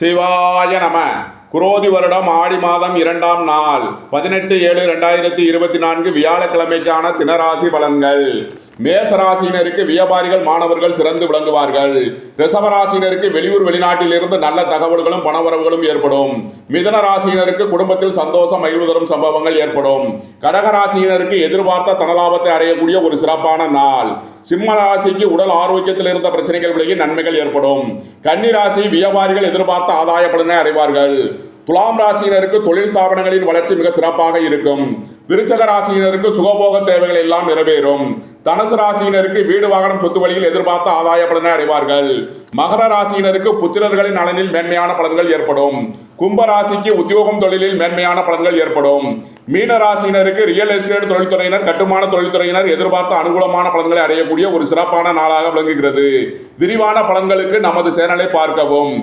சிவாய நம. குரோதி வருடம் ஆடி மாதம் 2ஆம் நாள் 18/7/2024 வியாழக்கிழமைக்கான தினராசி பலன்கள். மேசராசியினருக்கு வியாபாரிகள் மாணவர்கள் சிறந்து விளங்குவார்கள். ரிஷபராசியினருக்கு வெளியூர் வெளிநாட்டிலிருந்து நல்ல தகவல்களும் பணவரவுகளும் ஏற்படும். மிதன ராசியினருக்கு குடும்பத்தில் சந்தோஷம் மகிழ்வு தரும் சம்பவங்கள் ஏற்படும். கடகராசியினருக்கு எதிர்பார்த்த தனலாபத்தை அடையக்கூடிய ஒரு சிறப்பான நாள். சிம்ம ராசிக்கு உடல் ஆரோக்கியத்தில் இருந்த பிரச்சனைகள் விலகி நன்மைகள் ஏற்படும். கன்னி ராசி வியாபாரிகள் எதிர்பார்த்த ஆதாய பலனை அடைவார்கள். துலாம் ராசியினருக்கு தொழில் ஸ்தாபனங்களின் வளர்ச்சி மிக சிறப்பாக இருக்கும். விருச்சக ராசியினருக்கு சுகபோக தேவைகள் எல்லாம் நிறைவேறும். தனுசு ராசியினருக்கு வீடு வாகனம் சொத்து வழியில் எதிர்பார்த்த ஆதாய பலனை அடைவார்கள். மகர ராசியினருக்கு புத்திரர்களின் நலனில் மேன்மையான பலன்கள் ஏற்படும். கும்ப ராசிக்கு உத்தியோகம் தொழிலில் மேன்மையான பலன்கள் ஏற்படும். மீன ராசியினருக்கு ரியல் எஸ்டேட் தொழில்துறையினர் கட்டுமான தொழில்துறையினர் எதிர்பார்த்த அனுகூலமான பலன்களை அடையக்கூடிய ஒரு சிறப்பான நாளாக விளங்குகிறது. விரிவான பலன்களுக்கு நமது சேனலை பார்க்கவும்.